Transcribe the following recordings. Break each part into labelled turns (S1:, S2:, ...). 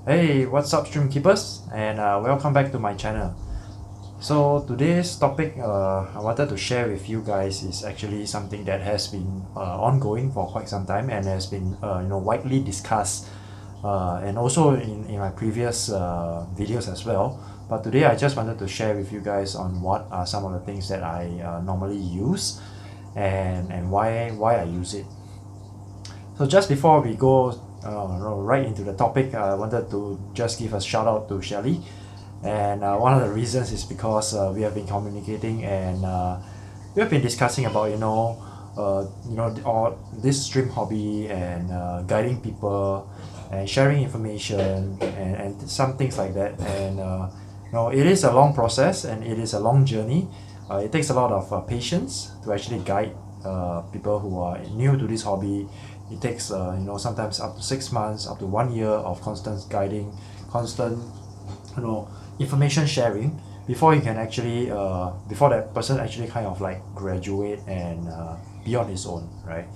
S1: Hey, what's up, stream keepers, and welcome back to my channel. So today's topic I wanted to share with you guys is actually something that has been ongoing for quite some time and has been widely discussed and also in my previous videos as well. But today I just wanted to share with you guys on what are some of the things that I normally use and why I use it. So just before we go right into the topic, I wanted to just give a shout out to Shelly. And one of the reasons is because we have been communicating and we have been discussing about all this stream hobby and guiding people and sharing information and some things like that. And it is a long process and it is a long journey. It takes a lot of patience to actually guide people who are new to this hobby. It takes sometimes up to 6 months, up to 1 year of constant guiding, constant information sharing before you can actually before that person actually kind of like graduate and be on his own, right?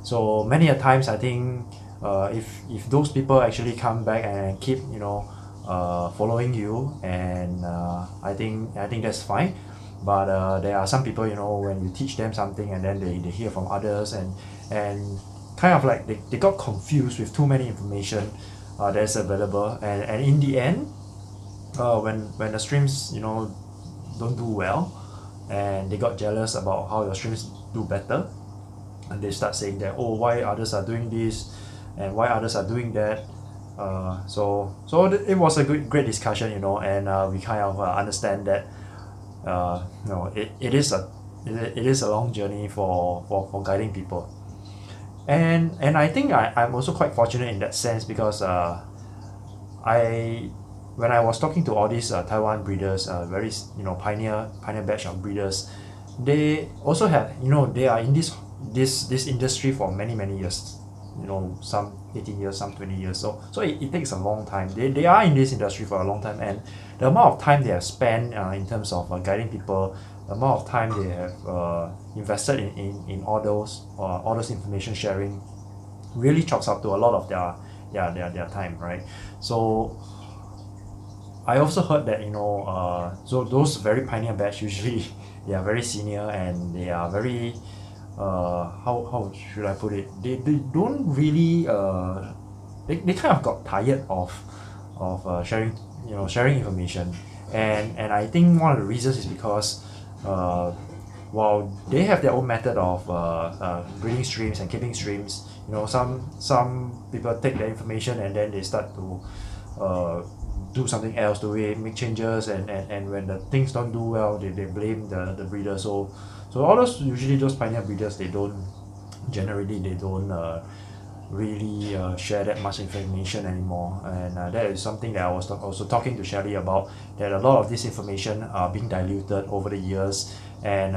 S1: So many a times I think if those people actually come back and keep following you, and I think that's fine. But there are some people, when you teach them something and then they hear from others and kind of like they got confused with too many information that's available, and in the end when the streams don't do well and they got jealous about how your streams do better, and they start saying that, oh, why others are doing this and why others are doing that. So it was a great discussion, and we kind of understand that it is a long journey for guiding people. And I think I'm also quite fortunate in that sense because I when I was talking to all these Taiwan breeders, very pioneer batch of breeders, they also have they are in this industry for many years, some 18 years, some 20 years. So it takes a long time. They are in this industry for a long time, and the amount of time they have spent in terms of guiding people, the amount of time they have invested in all those information sharing really chalks up to a lot of their time, right? So I also heard that so those very pioneer batch usually they are very senior and they are very how should I put it, they don't really they kind of got tired of sharing information, and I think one of the reasons is because while they have their own method of breeding streams and keeping streams, some people take the information and then they start to do something else to it, make changes, and when the things don't do well, they blame the breeder. So all those pioneer breeders, they don't really share that much information anymore, and that is something that I was also talking to Shelly about, that a lot of this information are being diluted over the years and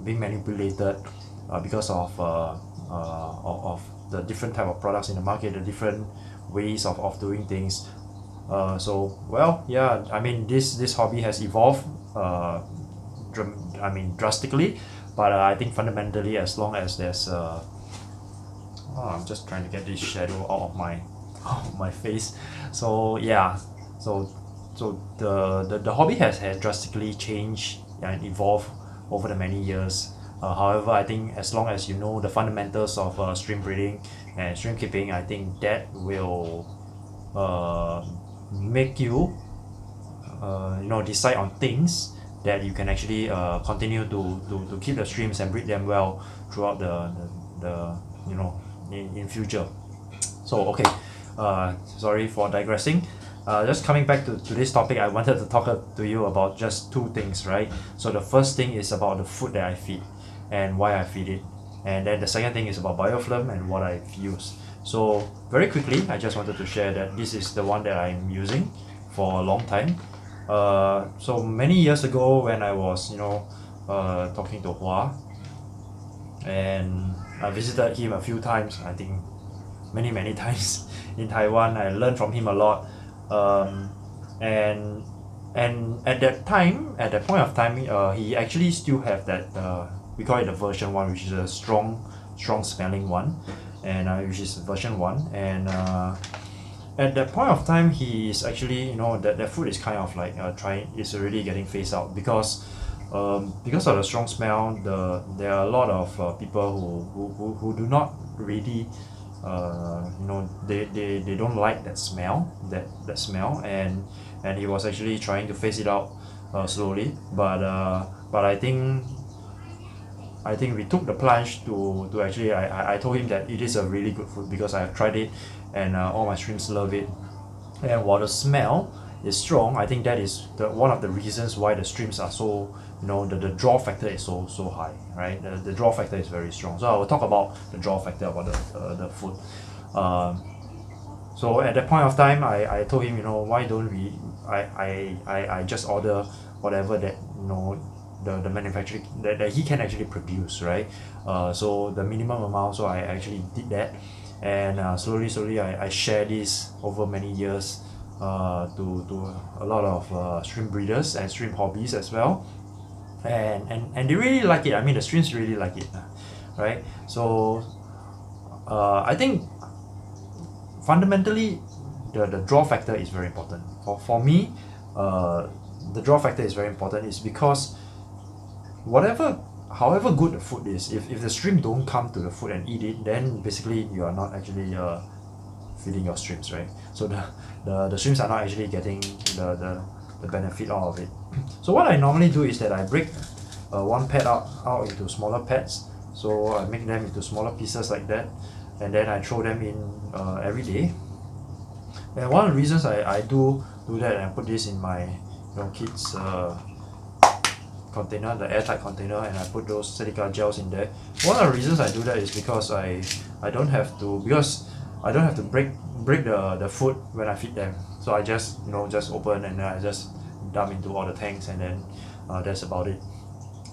S1: being manipulated because of the different type of products in the market, the different ways of doing things. I mean, this hobby has evolved drastically, but I think fundamentally, as long as there's I'm just trying to get this shadow out of my face. So yeah, so the hobby has drastically changed and evolved over the many years. However, I think as long as you know the fundamentals of stream breeding and stream keeping, I think that will make you decide on things that you can actually continue to keep the streams and breed them well throughout the in future. So okay, sorry for digressing. Just coming back to this topic, I wanted to talk to you about just two things, right? So the first thing is about the food that I feed and why I feed it, and then the second thing is about biofilm and what I've used. So very quickly, I just wanted to share that this is the one that I'm using for a long time. So many years ago, when I was talking to Hwa, and I visited him a few times, I think many times in Taiwan. I learned from him a lot, and at that point of time, he actually still have that we call it the version 1, which is a strong smelling one, and which is version 1, at that point of time, he is actually, that food is kind of like is already getting phased out because of the strong smell. There are a lot of people who do not really they don't like that smell, and he was actually trying to phase it out slowly, but I think we took the plunge to actually I told him that it is a really good food because I have tried it, and all my shrimps love it. And while the smell is strong, I think that is one of the reasons why the shrimps are so, the draw factor is so high, right? The draw factor is very strong. So I will talk about the draw factor about the food. So at that point of time, I told him, why don't we I just order whatever that the manufacturer that he can actually produce, right? So the minimum amount, so I actually did that, and slowly I share this over many years to a lot of shrimp breeders and shrimp hobbies as well, and they really like it. I mean, the shrimps really like it, right? So I think fundamentally the draw factor is very important for me. The draw factor is very important is because however good the food is, if the shrimp don't come to the food and eat it, then basically you are not actually feeding your shrimps, right? So the shrimps are not actually getting the benefit out of it. So what I normally do is that I break one pet out into smaller pets. So I make them into smaller pieces like that, and then I throw them in every day. And one of the reasons I do that, and I put this in my kids container, the airtight container, and I put those silica gels in there. One of the reasons I do that is because I don't have to break the food when I feed them. So I just open, and then I just dump into all the tanks, and then that's about it.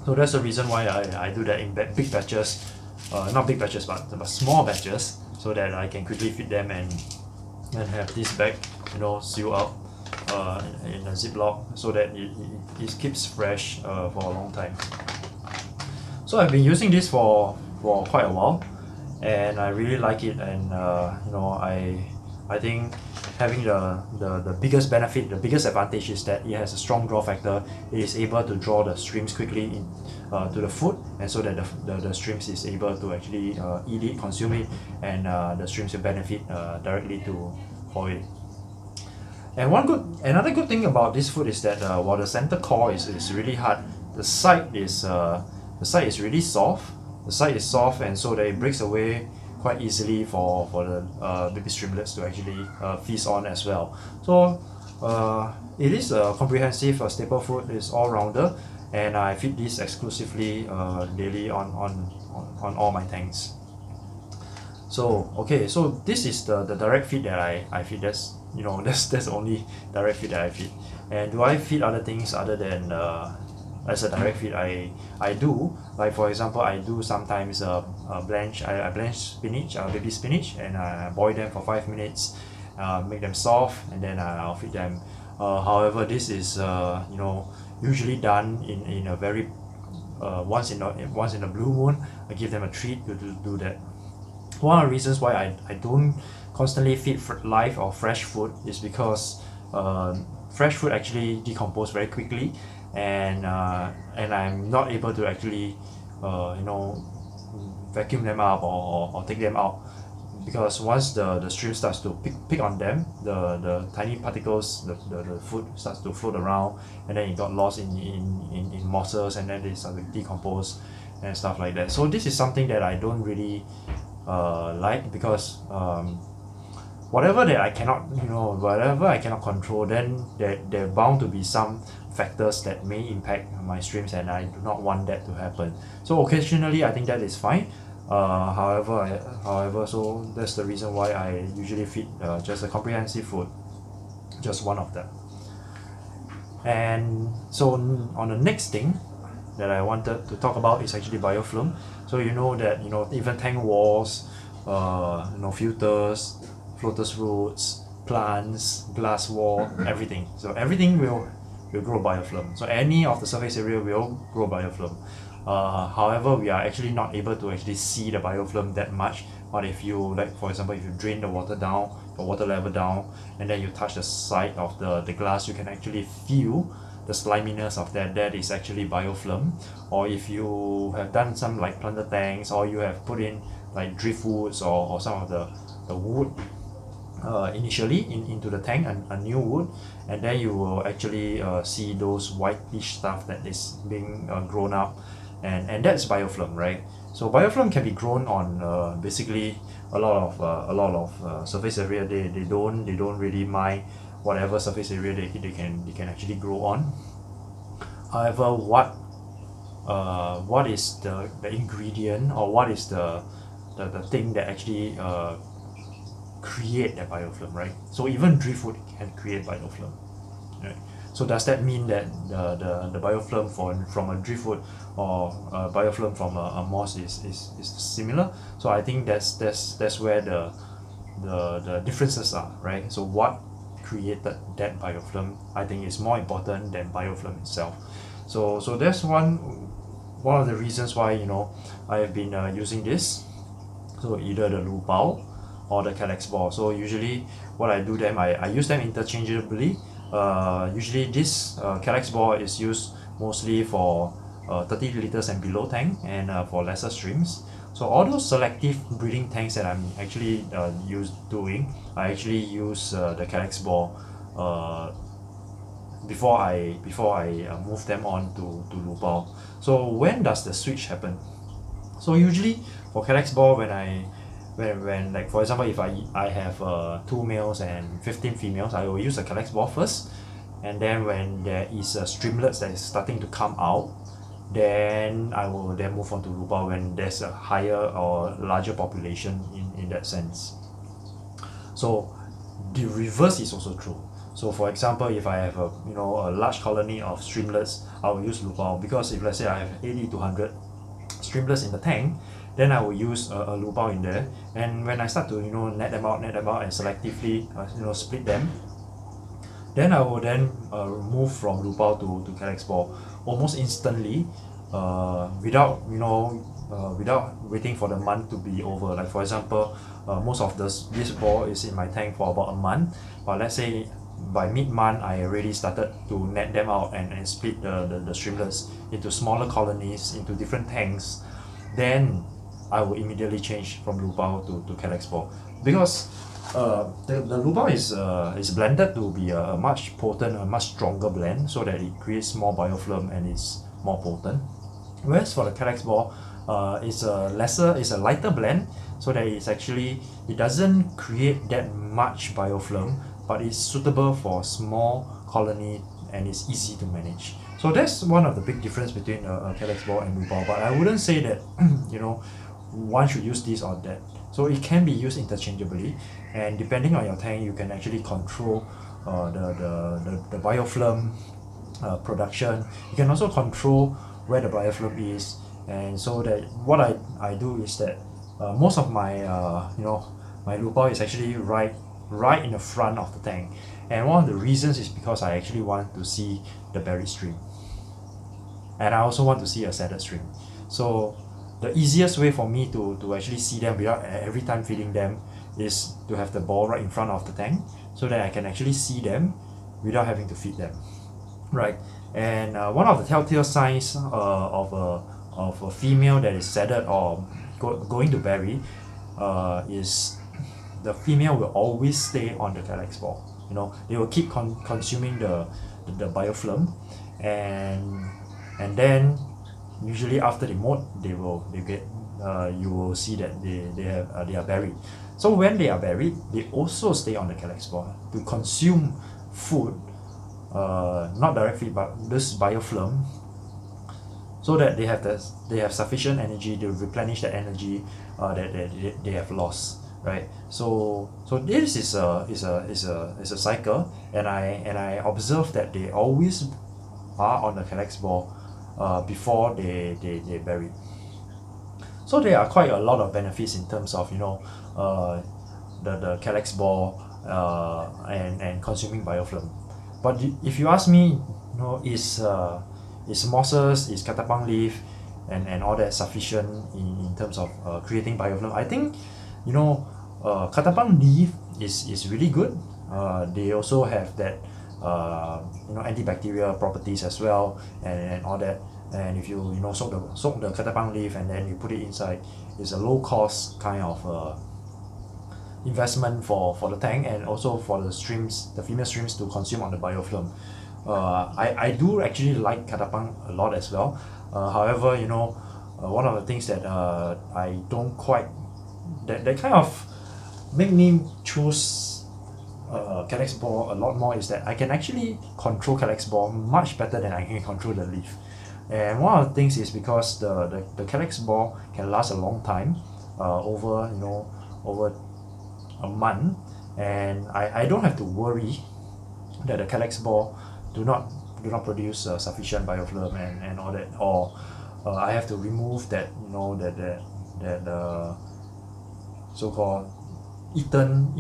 S1: So that's the reason why I do that in big batches, not big batches but small batches, so that I can quickly feed them and have this bag seal up in a ziploc, so that it keeps fresh for a long time. So I've been using this for quite a while, and I really like it, and I think having the biggest benefit, the biggest advantage is that it has a strong draw factor. It is able to draw the shrimps quickly in to the food, and so that the shrimps is able to actually eat it, consume it, and the shrimps will benefit directly for it. And another good thing about this food is that while the center core is really hard, the side is really soft. The side is soft, and so that it breaks away quite easily for the baby shrimplets to actually feast on as well. So it is a comprehensive staple food. It's all rounder, and I feed this exclusively daily on all my tanks. So okay, so this is the direct feed that I feed. That's the only direct feed that I feed. And do I feed other things other than as a direct feed? I do. Like for example, I do sometimes blanch. I blanch spinach, baby spinach, and I boil them for 5 minutes, make them soft, and then I'll feed them. However, this is usually done in a very once in a blue moon. I give them a treat to do that. One of the reasons why I don't constantly feed live or fresh food is because fresh food actually decompose very quickly, and I'm not able to actually vacuum them up or take them out, because once the stream starts to pick on them, the tiny particles, the food starts to float around, and then it got lost in mosses, and then they start to decompose and stuff like that. So this is something that I don't really like, because whatever I cannot control, then there are bound to be some factors that may impact my streams, and I do not want that to happen. So occasionally I think that is fine. However, so that's the reason why I usually feed just a comprehensive food, just one of them. And so on the next thing that I wanted to talk about is actually biofilm. So that even tank walls, filters, floaters roots, plants, glass wall, everything. So everything will grow biofilm. So any of the surface area will grow biofilm. However, we are actually not able to actually see the biofilm that much. But if you, like for example, if you drain the water down the water level down, and then you touch the side of the glass, you can actually feel the sliminess of that is actually biofilm. Or if you have done some like planter tanks, or you have put in like driftwoods or some of the wood initially into the tank, a new wood, and then you will actually see those whitish stuff that is being grown up, and that's biofilm, right? So biofilm can be grown on basically a lot of surface area. They don't really mind whatever surface area they can actually grow on. However, what is the ingredient, or what is the thing that actually create that biofilm, right? So even driftwood can create biofilm, right? So does that mean that the biofilm from a driftwood or biofilm from a moss is similar? So I think that's where the differences are, right? So what created that biofilm, I think, is more important than biofilm itself. So that's one of the reasons why I have been using this. So either the Lubao or the Kallax ball. So usually what I do them, I use them interchangeably. Usually this Kallax ball is used mostly for 30 liters and below tank, and for lesser streams. So all those selective breeding tanks that I'm actually I actually use the Kallax ball before I move them on to Lubao. So when does the switch happen? So usually for Kallax ball, when like for example, if I have 2 males and 15 females, I will use a Kallax ball first, and then when there is streamlets that is starting to come out, then I will then move on to Lubao when there's a higher or larger population in that sense. So the reverse is also true. So for example, if I have a large colony of streamlets, I will use Lubao, because if let's say I have 80 to 100 streamlets in the tank, then I will use a Lubao in there. And when I start to net them out and selectively split them, then I will then move from Lubao to Kallax ball almost instantly, without waiting for the month to be over. Like for example, most of this ball is in my tank for about a month, but let's say by mid-month I already started to net them out and split the streamlets into smaller colonies into different tanks. Then I will immediately change from Lubao to Kallax ball, because the Lubao is blended to be a much potent, a much stronger blend, so that it creates more biofilm and it's more potent. Whereas for the Kallax ball, it's a lighter blend, so that it doesn't create that much biofilm, but it's suitable for small colony and it's easy to manage. So that's one of the big difference between a Kallax ball and Lubao. But I wouldn't say that one should use this or that. So it can be used interchangeably, and depending on your tank, you can actually control the biofilm production. You can also control where the biofilm is, and so that what I do is that most of my my Lubao is actually right in the front of the tank, and one of the reasons is because I actually want to see the berry stream, and I also want to see a saddle stream. So the easiest way for me to actually see them without every time feeding them is to have the ball right in front of the tank, so that I can actually see them without having to feed them, right? And one of the telltale signs of a female that is saddled or going to berry is the female will always stay on the Kallax ball. They will keep consuming the biofilm, and then usually after they molt, you will see that they are buried. So when they are buried, they also stay on the Kallax ball to consume food, not direct feed, but this biofilm, so that they have sufficient energy to replenish the energy that they have lost, right? So this is a cycle, and I observe that they always are on the Kallax ball before they bury. So there are quite a lot of benefits in terms of the Kallax ball and consuming biofilm. But if you ask me, is mosses, is katapang leaf, and all that sufficient in terms of creating biofilm? I think Katapang leaf is really good. They also have that antibacterial properties as well, and all that. And if you soak the katapang leaf and then you put it inside, it's a low cost kind of investment for the tank, and also for the streams, the female streams, to consume on the biofilm. I do actually like katapang a lot as well. However, one of the things that I don't quite, that kind of make me choose Kallax ball a lot more, is that I can actually control Kallax ball much better than I can control the leaf. And one of the things is because the Kallax ball can last a long time, over a month, and I don't have to worry that the Kallax ball do not produce sufficient biofilm and all that, or I have to remove that so-called eaten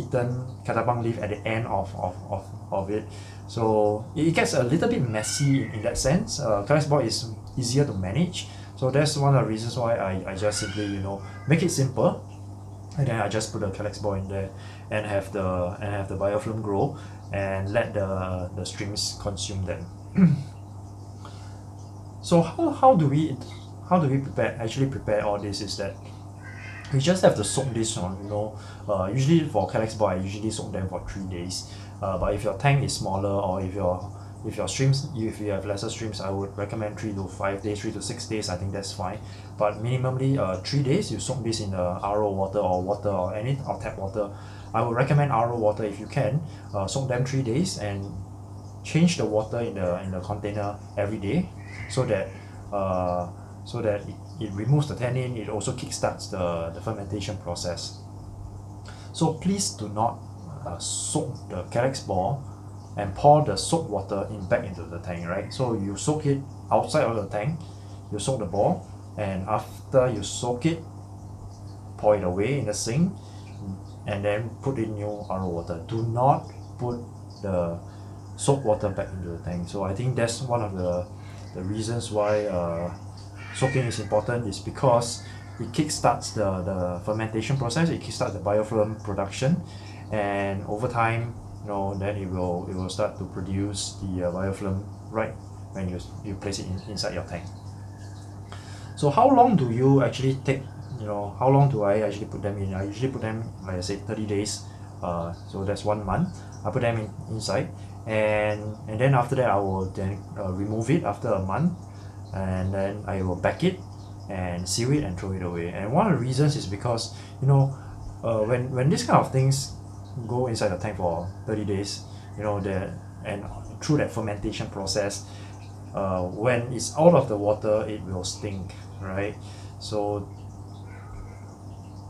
S1: katapang leaf at the end of it. So it gets a little bit messy in that sense. Kallax ball is easier to manage, so that's one of the reasons why I just simply make it simple, and then I just put the Kallax ball in there and have the biofilm grow and let the streams consume them. So how do we prepare all this? Is that we just have to soak this on, usually for Kallax ball I usually soak them for 3 days. But if your tank is smaller, or if your streams, if you have lesser streams, I would recommend 3 to 5 days, 3 to 6 days. I think that's fine. But minimally 3 days, you soak this in RO water or any tap water. I would recommend RO water if you can. Soak them 3 days and change the water in the container every day, so that it removes the tannin. It also kickstarts the fermentation process. So please do not soak the Kallax ball and pour the soap water back into the tank, right? So you soak it outside of the tank, you soak the ball, and after you soak it, pour it away in the sink, and then put in new RO water. Do not put the soap water back into the tank. So I think that's one of the reasons why soaking is important, is because it kickstarts the fermentation process, it kickstarts the biofilm production, and over time, then it will start to produce the biofilm right when you place it inside your tank. So how long do you actually take? How long do I actually put them in? I usually put them, like I said, 30 days. So that's 1 month. I put them inside, and then after that I will then remove it after a month, and then I will pack it and seal it and throw it away. And one of the reasons is because when this kind of things go inside the tank for 30 days, and through that fermentation process, when it's out of the water, it will stink, right? So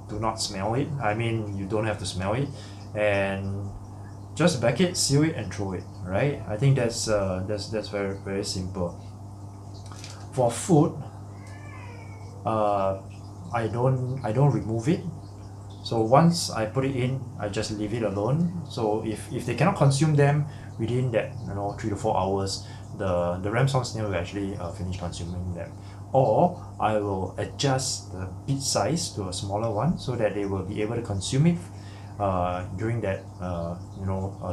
S1: do not smell it. I mean, you don't have to smell it, and just bag it, seal it, and throw it, right? I think that's very, very simple. For food, I don't remove it. So once I put it in, I just leave it alone. So if they cannot consume them within that 3 to 4 hours, the ramshorn snail will actually finish consuming them. Or I will adjust the bit size to a smaller one, so that they will be able to consume it during that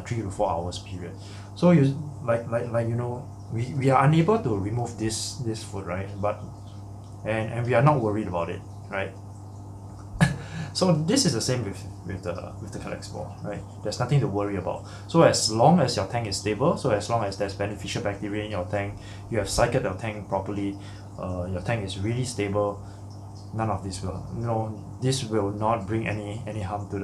S1: 3 to 4 hours period. So we are unable to remove this food, right? But and we are not worried about it, right? So this is the same with the Kallax ball, right? There's nothing to worry about. So as long as your tank is stable, so as long as there's beneficial bacteria in your tank, you have cycled your tank properly, your tank is really stable, none of this this will not bring any harm to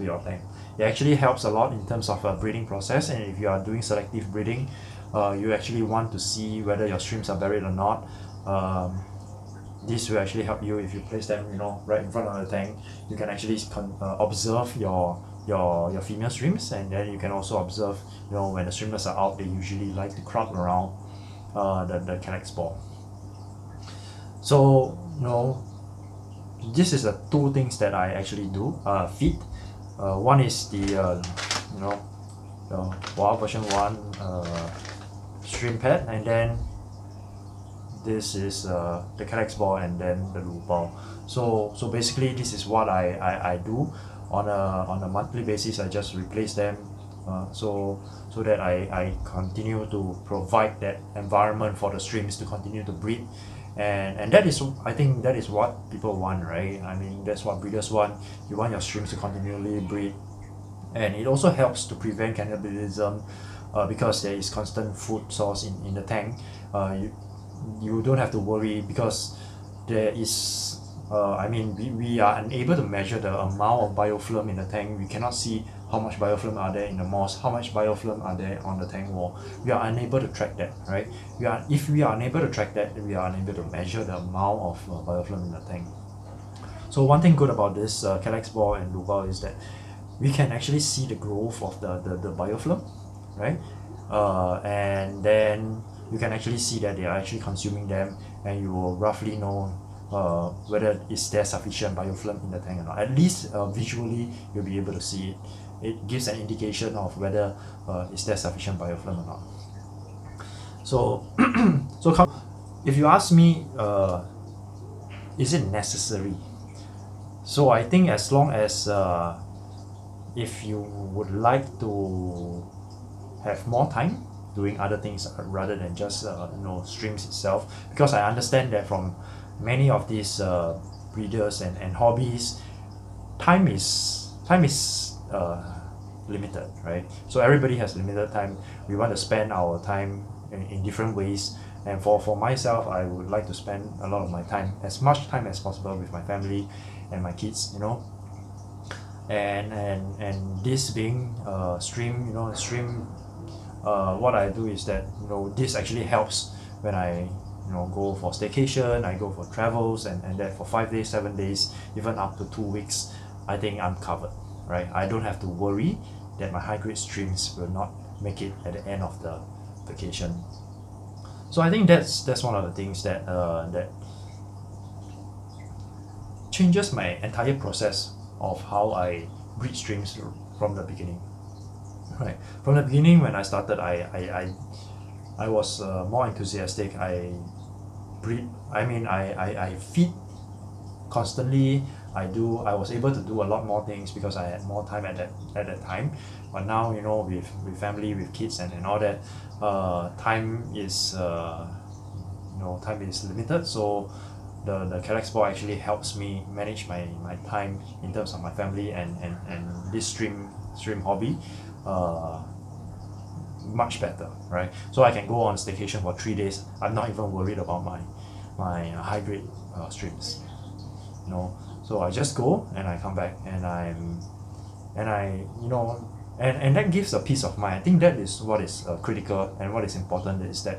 S1: your tank. It actually helps a lot in terms of breeding process, and if you are doing selective breeding, you actually want to see whether your streams are buried or not. This will actually help you if you place them right in front of the tank. You can actually observe your female streams, and then you can also observe when the streamers are out, they usually like to crowd around the Kallax ball. So this is the two things that I actually do. Feed, one is the Hwa version 1 stream pad, and then this is the Kallax ball, and then the Lubao. So basically this is what I do on a monthly basis. I just replace them, so that I continue to provide that environment for the streams to continue to breed. And that is, I think that is what people want, right? I mean, that's what breeders want. You want your streams to continually breed, and it also helps to prevent cannibalism, because there is constant food source in the tank. You don't have to worry, because there is I mean, we are unable to measure the amount of biofilm in the tank. We cannot see how much biofilm are there in the moss, how much biofilm are there on the tank wall. We are unable to track that, right? If we are unable to track that, we are unable to measure the amount of biofilm in the tank. So one thing good about this Kallax ball and Lubao is that we can actually see the growth of the biofilm, right? And then you can actually see that they are actually consuming them, and you will roughly know whether is there sufficient biofilm in the tank or not. At least visually you'll be able to see it. It gives an indication of whether is there sufficient biofilm or not. So if you ask me, is it necessary? So I think as long as if you would like to have more time doing other things rather than just streams itself, because I understand that from many of these breeders and hobbies, time is limited, right? So everybody has limited time. We want to spend our time in different ways, and for myself, I would like to spend a lot of my time, as much time as possible, with my family and my kids, and this being stream, what I do is that this actually helps when I go for staycation, I go for travels, and that for 5 days, 7 days, even up to 2 weeks, I think I'm covered, right? I don't have to worry that my high grade streams will not make it at the end of the vacation. So I think that's one of the things that changes my entire process of how I breed streams from the beginning. Right, from the beginning when I started, I was more enthusiastic. I feed constantly. I was able to do a lot more things because I had more time at that time. But now, with family, with kids, and all that, time is limited. So the Kallax ball actually helps me manage my time in terms of my family and this stream hobby much better, right? So I can go on staycation for 3 days. I'm not even worried about my high grade streams, so I just go and I come back, and that gives a peace of mind. I think that is what is critical, and what is important is that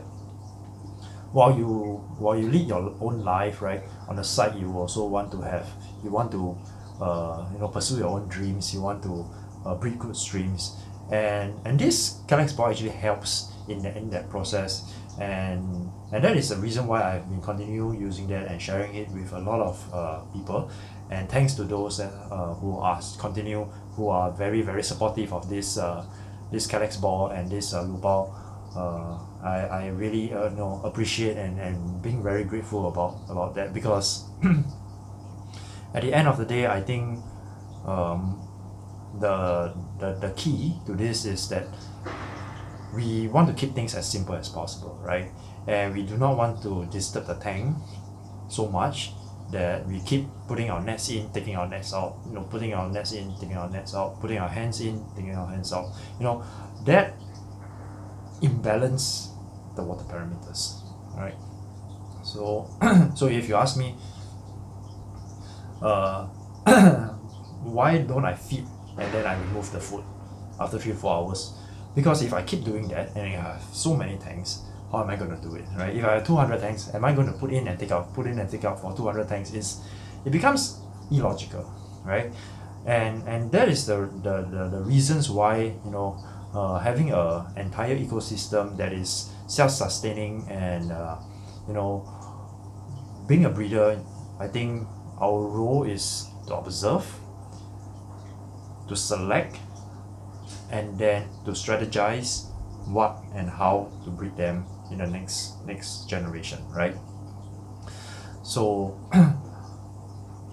S1: while you lead your own life, right, on the side, you also want to pursue your own dreams. You want to breed good streams, and this Kallax ball actually helps in that process, and that is the reason why I've been continue using that and sharing it with a lot of people. And thanks to those who are very, very supportive of this Kallax ball and this Lubao. I really appreciate and being very grateful about that, because at the end of the day, I think the key to this is that we want to keep things as simple as possible, right? And we do not want to disturb the tank so much that we keep putting our nets in, taking our nets out, putting our nets in, taking our nets out, putting our hands in, taking our hands out. That imbalance the water parameters, right? So if you ask me, why don't I feed and then I remove the food after 3-4 hours? Because if I keep doing that and I have so many tanks, how am I going to do it, right? If I have 200 tanks, am I going to put in and take out for 200 tanks? It becomes illogical, right? And that is the reasons why having a entire ecosystem that is self-sustaining and being a breeder, I think our role is to observe, to select, and then to strategize what and how to breed them in the next generation, right? So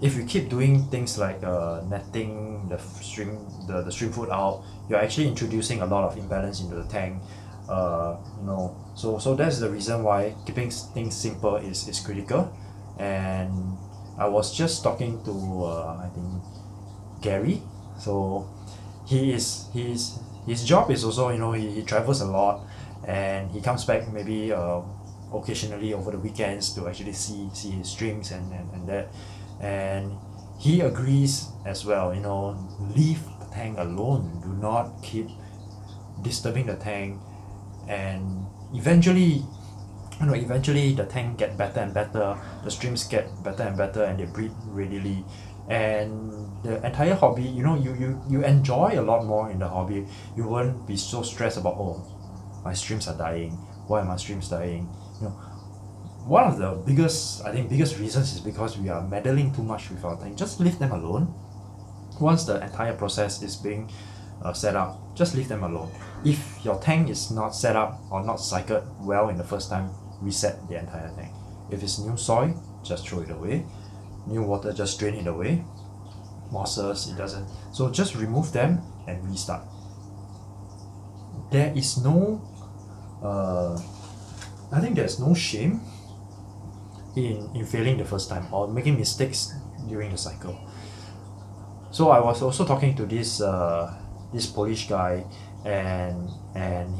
S1: if you keep doing things like netting the stream food out, you're actually introducing a lot of imbalance into the tank. So that's the reason why keeping things simple is critical. And I was just talking to I think Garry. So his job is also, he travels a lot, and he comes back maybe occasionally over the weekends to actually see his streams and that. And he agrees as well, leave the tank alone, do not keep disturbing the tank. And eventually the tank get better and better, the streams get better and better, and they breed readily. And the entire hobby, you enjoy a lot more in the hobby. You won't be so stressed about, oh, my streams are dying, why are my streams dying. One of the biggest reasons is because we are meddling too much with our tank. Just leave them alone. Once the entire process is being set up, just leave them alone. If your tank is not set up or not cycled well in the first time, reset the entire tank. If it's new soil, just throw it away. New water, just drain it away. Mosses, it doesn't. So just remove them and restart. There is no I think there's no shame in failing the first time or making mistakes during the cycle. So I was also talking to this Polish guy, and and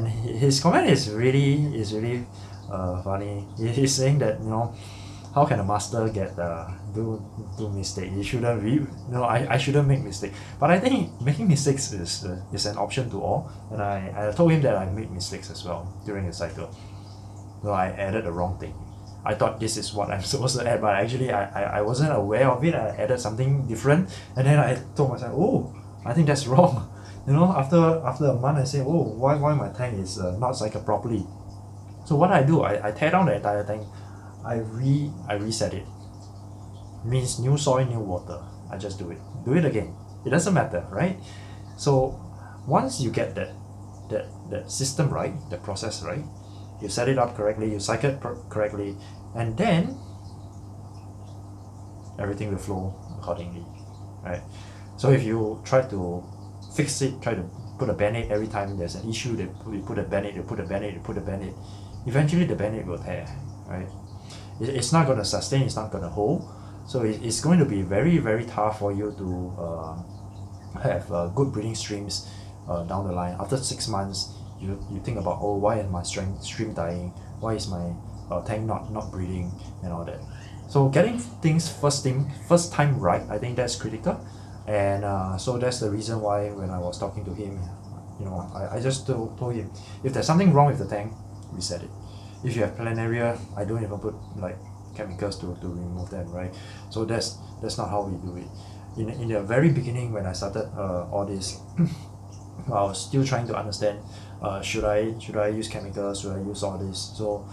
S1: his comment is really funny. He's saying that, how can a master get do mistake? He shouldn't I shouldn't make mistake. But I think making mistakes is an option to all, and I told him that I made mistakes as well during the cycle. So I added the wrong thing. I thought this is what I'm supposed to add, but actually I wasn't aware of it. I added something different, and then I told myself, oh, I think that's wrong. After a month, I say, oh, why my tank is not cycled properly. So what I do, I tear down the entire tank. I reset it. Means new soil, new water. I just do it again. It doesn't matter, right? So once you get that system right, the process right, you set it up correctly, you cycle it correctly, and then everything will flow accordingly, right? So if you try to fix it, try to put a band-aid every time there's an issue, you put a band-aid, eventually the band-aid will tear, right? It's not going to sustain, it's not going to hold. So it's going to be very, very tough for you to have good breeding streams down the line. After 6 months, you think about, oh, why is my stream dying? Why is my tank not breeding and all that? So getting things first time right, I think that's critical. And so that's the reason why when I was talking to him, I just told him, if there's something wrong with the tank, reset it. If you have planaria, I don't even put like chemicals to remove them, right? So that's not how we do it. In the very beginning, when I started all this, I was still trying to understand, should I use chemicals, should I use all this? So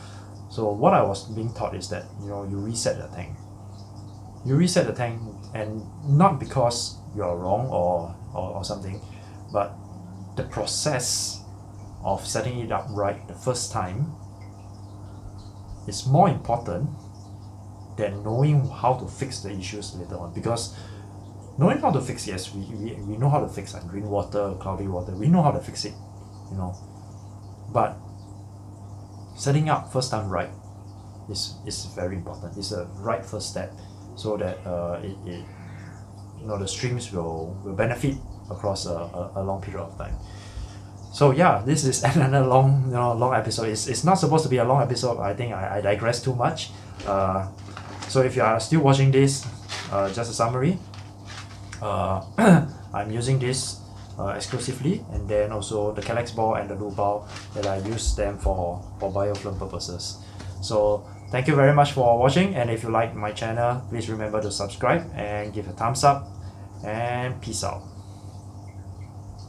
S1: what I was being taught is that, you reset the tank. You reset the tank, and not because you're wrong or something, but the process of setting it up right the first time is more important than knowing how to fix the issues later on. Because knowing how to fix, yes, we know how to fix like green water, cloudy water, we know how to fix it, but setting up first time right is very important. It's a right first step, so that the streams will benefit across a long period of time. So yeah, this is another long episode. It's not supposed to be a long episode. I think I digress too much. So if you are still watching this, just a summary. I'm using this exclusively, and then also the Kallax ball and the Lubao, that I use them for biofilm purposes. So thank you very much for watching, and if you like my channel, please remember to subscribe and give a thumbs up, and peace out.